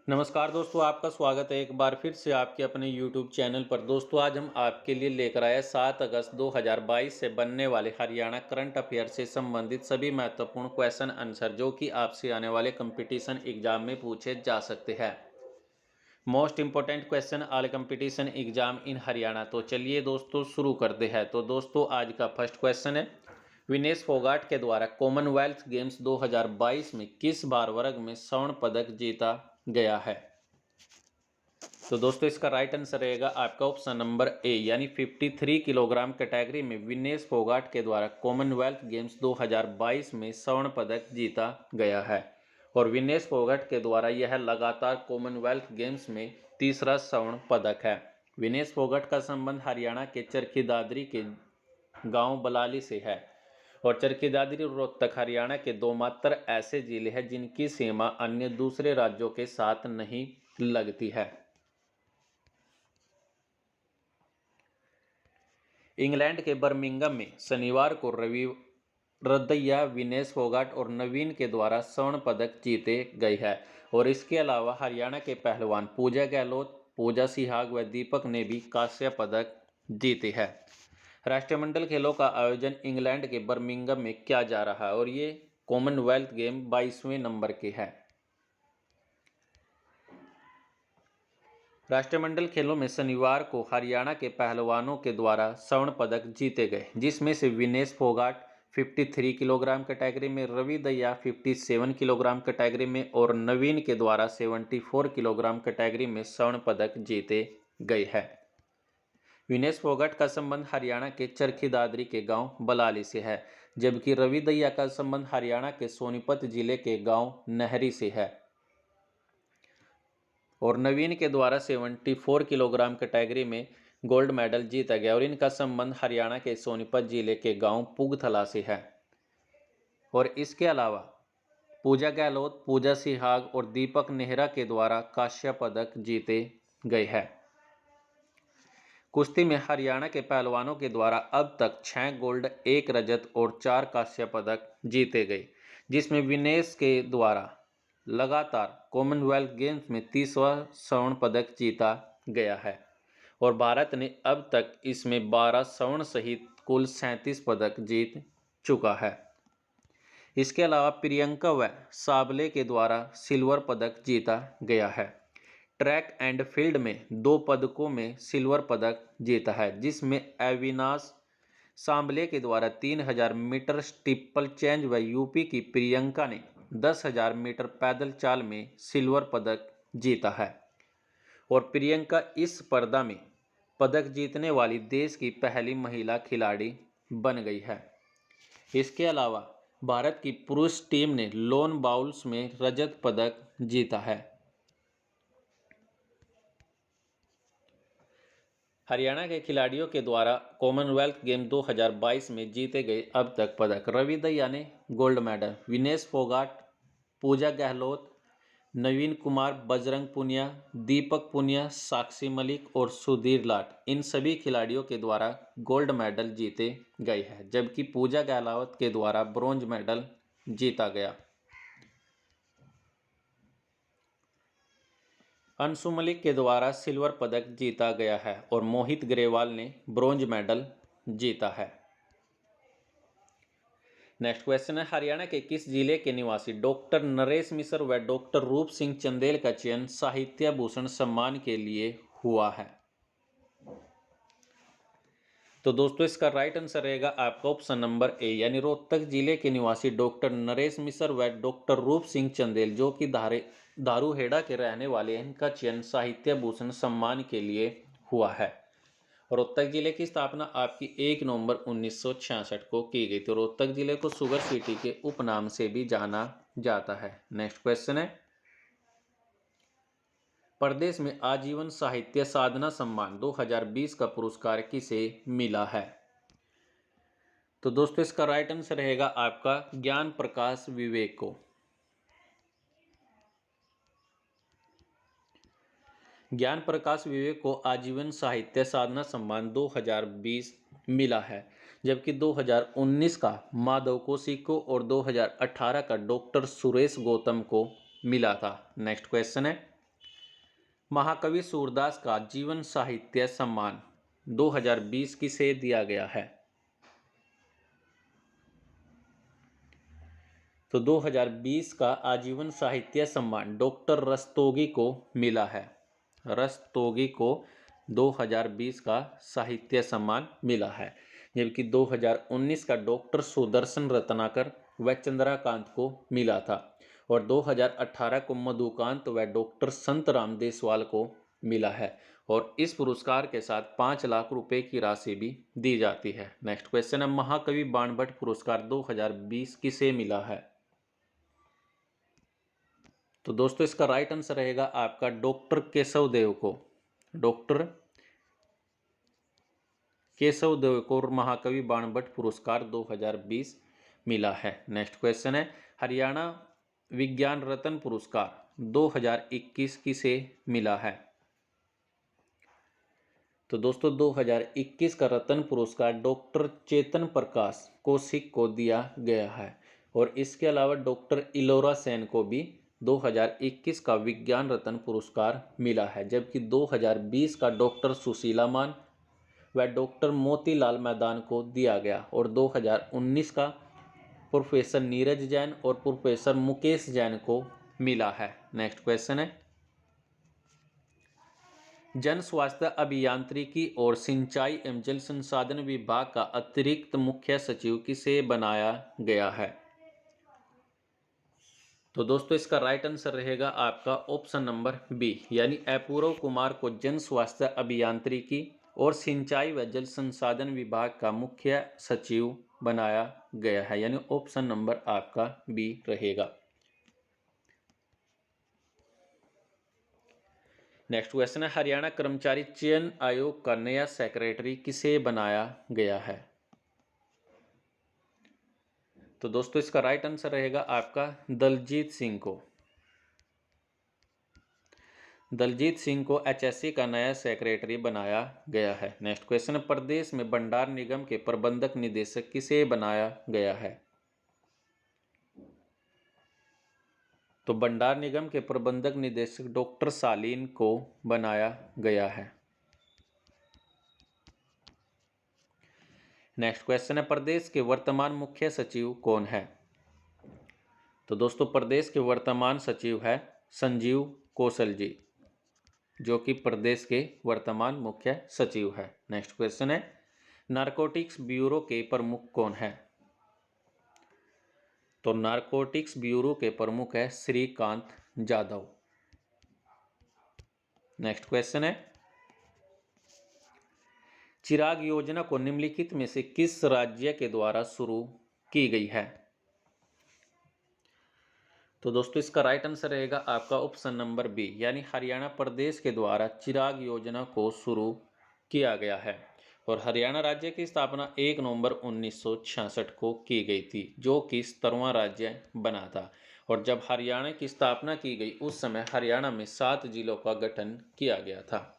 नमस्कार दोस्तों, आपका स्वागत है एक बार फिर से आपके अपने YouTube चैनल पर। दोस्तों आज हम आपके लिए लेकर आए 7 अगस्त 2022 से बनने वाले हरियाणा करंट अफेयर से संबंधित सभी महत्वपूर्ण क्वेश्चन आंसर जो कि आपसे आने वाले कंपटीशन एग्जाम में पूछे जा सकते हैं। Most important question all competition exam in Haryana. तो चलिए दोस्तों शुरू करते हैं। तो दोस्तों आज का फर्स्ट क्वेश्चन है, विनेश फोगाट के द्वारा कॉमनवेल्थ गेम्स 2022 में किस बार वर्ग में स्वर्ण पदक जीता गया है? तो दोस्तों इसका राइट आंसर रहेगा आपका ऑप्शन नंबर ए, यानी 53 किलोग्राम कैटेगरी में विनेश फोगाट के द्वारा कॉमनवेल्थ गेम्स 2022 में स्वर्ण पदक जीता गया है। और विनेश फोगाट के द्वारा यह लगातार कॉमनवेल्थ गेम्स में तीसरा स्वर्ण पदक है। विनेश फोगाट का संबंध हरियाणा के चरखी दादरी के गांव बलाली से है। और चरखी दादरी और रोहतक हरियाणा के दो मात्र ऐसे जिले हैं जिनकी सीमा अन्य दूसरे राज्यों के साथ नहीं लगती है। इंग्लैंड के बर्मिंघम में शनिवार को रदैया, विनेश फोगाट और नवीन के द्वारा स्वर्ण पदक जीते गए हैं। और इसके अलावा हरियाणा के पहलवान पूजा गहलोत, पूजा सिहाग व दीपक ने भी कांस्य पदक जीते हैं। राष्ट्रमंडल खेलों का आयोजन इंग्लैंड के बर्मिंघम में किया जा रहा है और ये कॉमनवेल्थ गेम 22वें नंबर के है। राष्ट्रमंडल खेलों में शनिवार को हरियाणा के पहलवानों के द्वारा स्वर्ण पदक जीते गए, जिसमें से विनेश फोगाट 53 किलोग्राम कैटेगरी में, रवि दहिया 57 किलोग्राम कैटेगरी में और नवीन के द्वारा 74 किलोग्राम कैटेगरी में स्वर्ण पदक जीते गए हैं। विनेश फोगाट का संबंध हरियाणा के चरखी दादरी के गांव बलाली से है, जबकि रवि दहिया का संबंध हरियाणा के सोनीपत जिले के गांव नहरी से है। और नवीन के द्वारा 74 किलोग्राम कैटेगरी में गोल्ड मेडल जीता गया और इनका संबंध हरियाणा के सोनीपत जिले के गांव पुगथला से है। और इसके अलावा पूजा गहलोत, पूजा सिहाग और दीपक नेहरा के द्वारा कांस्य पदक जीते गए हैं। कुश्ती में हरियाणा के पहलवानों के द्वारा अब तक 6 गोल्ड, 1 रजत और 4 कांस्य पदक जीते गए, जिसमें विनेश के द्वारा लगातार कॉमनवेल्थ गेम्स में 30वां स्वर्ण पदक जीता गया है। और भारत ने अब तक इसमें 12 स्वर्ण सहित कुल 37 पदक जीत चुका है। इसके अलावा प्रियंका व साबले के द्वारा सिल्वर पदक जीता गया है। ट्रैक एंड फील्ड में 2 पदकों में सिल्वर पदक जीता है, जिसमें अविनाश सांबले के द्वारा 3000 मीटर स्टीपल चेंज व यूपी की प्रियंका ने 10,000 मीटर पैदल चाल में सिल्वर पदक जीता है। और प्रियंका इस स्पर्धा में पदक जीतने वाली देश की पहली महिला खिलाड़ी बन गई है। इसके अलावा भारत की पुरुष टीम ने लोन बाउल्स में रजत पदक जीता है। हरियाणा के खिलाड़ियों के द्वारा कॉमनवेल्थ गेम 2022 में जीते गए अब तक पदक: रवि दहिया ने गोल्ड मेडल, विनेश फोगाट, पूजा गहलोत, नवीन कुमार, बजरंग पुनिया, दीपक पुनिया, साक्षी मलिक और सुधीर लाट, इन सभी खिलाड़ियों के द्वारा गोल्ड मेडल जीते गए हैं, जबकि पूजा गहलोत के द्वारा ब्रॉन्ज मेडल जीता गया। अंशु मलिक के द्वारा सिल्वर पदक जीता गया है और मोहित ग्रेवाल ने ब्रॉन्ज मेडल जीता है। नेक्स्ट क्वेश्चन है, हरियाणा के किस जिले के निवासी डॉक्टर नरेश मिश्र व डॉक्टर रूप सिंह चंदेल का चयन साहित्य भूषण सम्मान के लिए हुआ है? तो दोस्तों इसका राइट आंसर रहेगा आपका ऑप्शन नंबर ए, यानी रोहतक जिले के निवासी डॉक्टर नरेश मिश्र व डॉक्टर रूप सिंह चंदेल, जो कि दारूहेड़ा के रहने वाले हैं, इनका चयन साहित्य भूषण सम्मान के लिए हुआ है। रोहतक जिले की स्थापना आपकी 1 नवंबर 1966 को की गई। तो रोहतक जिले को शुगर सिटी के उपनाम से भी जाना जाता है। नेक्स्ट क्वेश्चन है, प्रदेश में आजीवन साहित्य साधना सम्मान 2020 का पुरस्कार किसे मिला है? तो दोस्तों इसका राइट आंसर रहेगा आपका ज्ञान प्रकाश विवेक को। ज्ञान प्रकाश विवेक को आजीवन साहित्य साधना सम्मान 2020 मिला है, जबकि 2019 का माधव कौशिक को और 2018 का डॉक्टर सुरेश गौतम को मिला था। नेक्स्ट क्वेश्चन है, महाकवि सूरदास का जीवन साहित्य सम्मान 2020 किसे दिया गया है? तो 2020 का आजीवन साहित्य सम्मान डॉक्टर रस्तोगी को मिला है। रस्तोगी को 2020 का साहित्य सम्मान मिला है, जबकि 2019 का डॉक्टर सुदर्शन रत्नाकर व चंद्रकांत को मिला था और 2018 को मधुकांत व डॉक्टर संतराम देसवाल को मिला है और इस पुरस्कार के साथ 5 लाख रुपए की राशि भी दी जाती है। नेक्स्ट क्वेश्चन है, महाकवि बाणभट्ट पुरस्कार 2020 किसे मिला है? तो दोस्तों इसका राइट आंसर रहेगा आपका डॉक्टर केशव देव को। डॉक्टर केशव देव को महाकवि बाणभट्ट पुरस्कार 2020 मिला है। नेक्स्ट क्वेश्चन है, हरियाणा विज्ञान रत्न पुरस्कार 2021 किसे मिला है? तो दोस्तों 2021 का रत्न पुरस्कार डॉक्टर चेतन प्रकाश कौशिक को दिया गया है और इसके अलावा डॉक्टर इलोरा सेन को भी 2021 का विज्ञान रत्न पुरस्कार मिला है, जबकि 2020 का डॉक्टर सुशीला मान व डॉक्टर मोतीलाल मैदान को दिया गया और 2019 का प्रोफेसर नीरज जैन और प्रोफेसर मुकेश जैन को मिला है। नेक्स्ट क्वेश्चन है, जन स्वास्थ्य अभियांत्रिकी और सिंचाई एवं जल संसाधन विभाग का अतिरिक्त मुख्य सचिव किसे बनाया गया है? तो दोस्तों इसका राइट आंसर रहेगा आपका ऑप्शन नंबर बी, यानी अपूर्व कुमार को जन स्वास्थ्य अभियांत्रिकी और सिंचाई व जल संसाधन विभाग का मुख्य सचिव बनाया गया है, यानी ऑप्शन नंबर आपका बी रहेगा। नेक्स्ट क्वेश्चन है, हरियाणा कर्मचारी चयन आयोग का नया सेक्रेटरी किसे बनाया गया है? तो दोस्तों इसका राइट आंसर रहेगा आपका दलजीत सिंह को। दलजीत सिंह को एचएससी का नया सेक्रेटरी बनाया गया है। नेक्स्ट क्वेश्चन, प्रदेश में भंडार निगम के प्रबंधक निदेशक किसे बनाया गया है? तो भंडार निगम के प्रबंधक निदेशक डॉक्टर सालीन को बनाया गया है। नेक्स्ट क्वेश्चन है, प्रदेश के वर्तमान मुख्य सचिव कौन है? तो दोस्तों प्रदेश के वर्तमान सचिव है संजीव कौशल जी, जो कि प्रदेश के वर्तमान मुख्य सचिव है। नेक्स्ट क्वेश्चन है, नारकोटिक्स ब्यूरो के प्रमुख कौन है? तो नारकोटिक्स ब्यूरो के प्रमुख है श्रीकांत जाधव। नेक्स्ट क्वेश्चन है, चिराग योजना को निम्नलिखित में से किस राज्य के द्वारा शुरू की गई है? तो दोस्तों इसका राइट आंसर रहेगा आपका ऑप्शन नंबर बी, यानी हरियाणा प्रदेश के द्वारा चिराग योजना को शुरू किया गया है और हरियाणा राज्य की स्थापना 1 नवंबर 1966 को की गई थी, जो कि 17वां राज्य बना था और जब हरियाणा की स्थापना की गई उस समय हरियाणा में 7 जिलों का गठन किया गया था।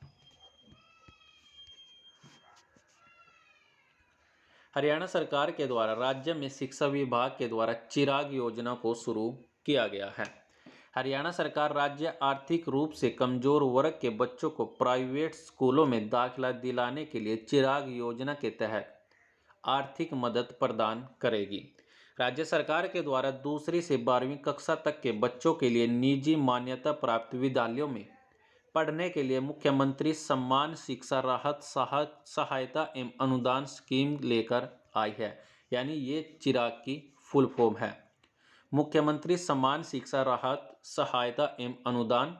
हरियाणा सरकार के द्वारा राज्य में शिक्षा विभाग के द्वारा चिराग योजना को शुरू किया गया है। हरियाणा सरकार राज्य आर्थिक रूप से कमजोर वर्ग के बच्चों को प्राइवेट स्कूलों में दाखिला दिलाने के लिए चिराग योजना के तहत आर्थिक मदद प्रदान करेगी। राज्य सरकार के द्वारा 2री से 12वीं कक्षा तक के बच्चों के लिए निजी मान्यता प्राप्त विद्यालयों में पढ़ने के लिए मुख्यमंत्री सम्मान शिक्षा राहत सहायता एवं अनुदान स्कीम लेकर आई है, यानी ये चिराग की फुल फॉर्म है। मुख्यमंत्री सम्मान शिक्षा राहत सहायता एवं अनुदान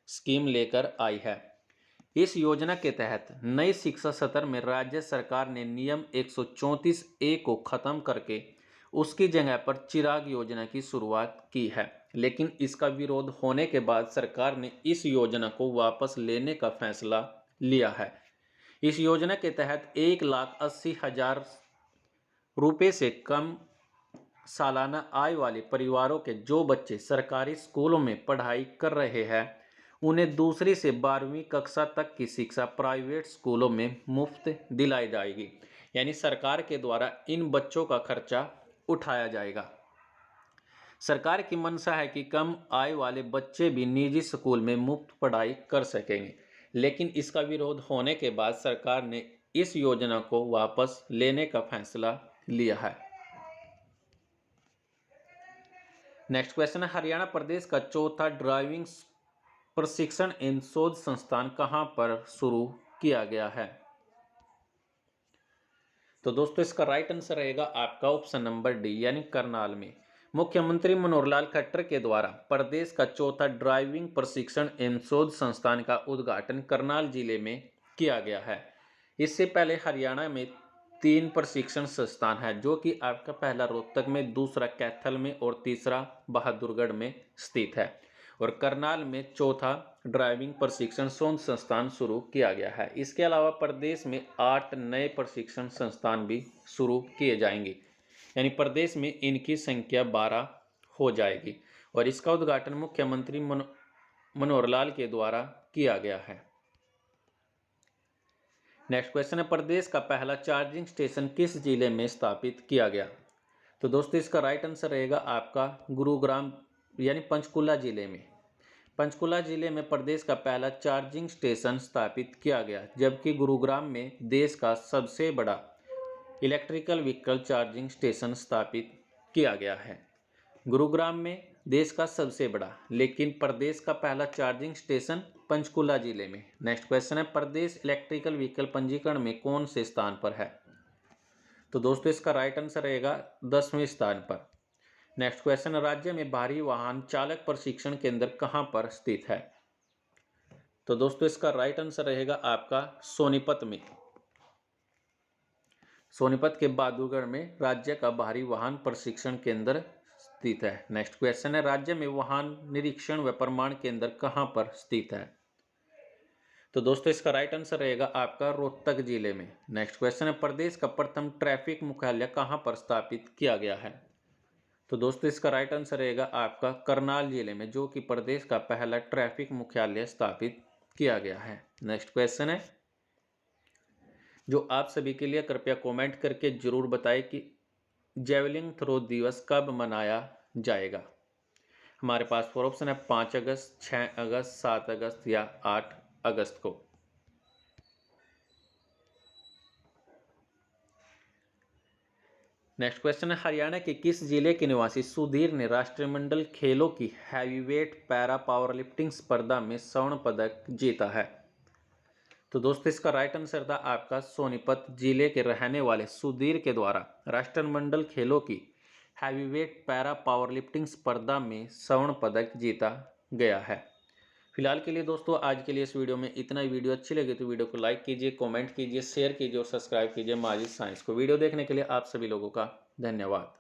स्कीम लेकर आई है। इस योजना के तहत नए शिक्षा सत्र में राज्य सरकार ने नियम 134A को खत्म करके उसकी जगह पर चिराग योजना की शुरुआत की है, लेकिन इसका विरोध होने के बाद सरकार ने इस योजना को वापस लेने का फैसला लिया है। इस योजना के तहत 1,80,000 रुपये से कम सालाना आय वाले परिवारों के जो बच्चे सरकारी स्कूलों में पढ़ाई कर रहे हैं उन्हें 2री से 12वीं कक्षा तक की शिक्षा प्राइवेट स्कूलों में मुफ्त दिलाई जाएगी, यानी सरकार के द्वारा इन बच्चों का खर्चा उठाया जाएगा। सरकार की मंशा है कि कम आय वाले बच्चे भी निजी स्कूल में मुफ्त पढ़ाई कर सकेंगे, लेकिन इसका विरोध होने के बाद सरकार ने इस योजना को वापस लेने का फैसला लिया है। नेक्स्ट क्वेश्चन है, हरियाणा प्रदेश का चौथा ड्राइविंग प्रशिक्षण एवं शोध संस्थान कहां पर शुरू किया गया है? तो दोस्तों इसका राइट आंसर रहेगा आपका ऑप्शन नंबर डी यानी करनाल में। मुख्यमंत्री मनोहर लाल खट्टर के द्वारा प्रदेश का चौथा ड्राइविंग प्रशिक्षण एवं शोध संस्थान का उद्घाटन करनाल जिले में किया गया है। इससे पहले हरियाणा में 3 प्रशिक्षण संस्थान है, जो कि आपका पहला रोहतक में, दूसरा कैथल में और तीसरा बहादुरगढ़ में स्थित है। और करनाल में चौथा ड्राइविंग प्रशिक्षण शोध संस्थान शुरू किया गया है। इसके अलावा प्रदेश में 8 नए प्रशिक्षण संस्थान भी शुरू किए जाएंगे, यानी प्रदेश में इनकी संख्या 12 हो जाएगी। और इसका उद्घाटन मुख्यमंत्री मनोहर लाल के द्वारा किया गया है। नेक्स्ट क्वेश्चन है, प्रदेश का पहला चार्जिंग स्टेशन किस जिले में स्थापित किया गया? तो दोस्तों इसका राइट आंसर रहेगा आपका गुरुग्राम यानी पंचकुला जिले में। पंचकुला जिले में प्रदेश का पहला चार्जिंग स्टेशन स्थापित किया गया, जबकि गुरुग्राम में देश का सबसे बड़ा इलेक्ट्रिकल व्हीकल चार्जिंग स्टेशन स्थापित किया गया है। गुरुग्राम में देश का सबसे बड़ा, लेकिन प्रदेश का पहला चार्जिंग स्टेशन पंचकुला जिले में। नेक्स्ट क्वेश्चन है, प्रदेश इलेक्ट्रिकल व्हीकल पंजीकरण में कौन से स्थान पर है? तो दोस्तों इसका राइट आंसर रहेगा 10वें स्थान पर। नेक्स्ट क्वेश्चन, राज्य में भारी वाहन चालक प्रशिक्षण केंद्र कहां पर स्थित है? तो दोस्तों इसका राइट आंसर रहेगा आपका सोनीपत में। सोनीपत के बहादुरगढ़ में राज्य का भारी वाहन प्रशिक्षण केंद्र स्थित है। नेक्स्ट क्वेश्चन है, राज्य में वाहन निरीक्षण व प्रमाण केंद्र कहां पर स्थित है? तो दोस्तों इसका राइट आंसर रहेगा आपका रोहतक जिले में। नेक्स्ट क्वेश्चन है, प्रदेश का प्रथम ट्रैफिक मुख्यालय कहां पर स्थापित किया गया है? तो दोस्तों इसका राइट आंसर रहेगा आपका करनाल जिले में, जो कि प्रदेश का पहला ट्रैफिक मुख्यालय स्थापित किया गया है। नेक्स्ट क्वेश्चन है जो आप सभी के लिए, कृपया कमेंट करके जरूर बताएं कि जेवलिन थ्रो दिवस कब मनाया जाएगा? हमारे पास 4 ऑप्शन है, 5 अगस्त, 6 अगस्त, 7 अगस्त या 8 अगस्त को। नेक्स्ट क्वेश्चन है, हरियाणा के किस जिले के निवासी सुधीर ने राष्ट्रमंडल खेलों की हैवीवेट पैरा पावर लिफ्टिंग स्पर्धा में स्वर्ण पदक जीता है? तो दोस्तों इसका राइट आंसर था आपका सोनीपत जिले के रहने वाले सुधीर के द्वारा राष्ट्रमंडल खेलों की हैवीवेट पैरा पावर लिफ्टिंग स्पर्धा में स्वर्ण पदक जीता गया है। फिलहाल के लिए दोस्तों आज के लिए इस वीडियो में इतना ही। वीडियो अच्छी लगी तो वीडियो को लाइक कीजिए, कमेंट कीजिए, शेयर कीजिए और सब्सक्राइब कीजिए माजिद साइंस को। वीडियो देखने के लिए आप सभी लोगों का धन्यवाद।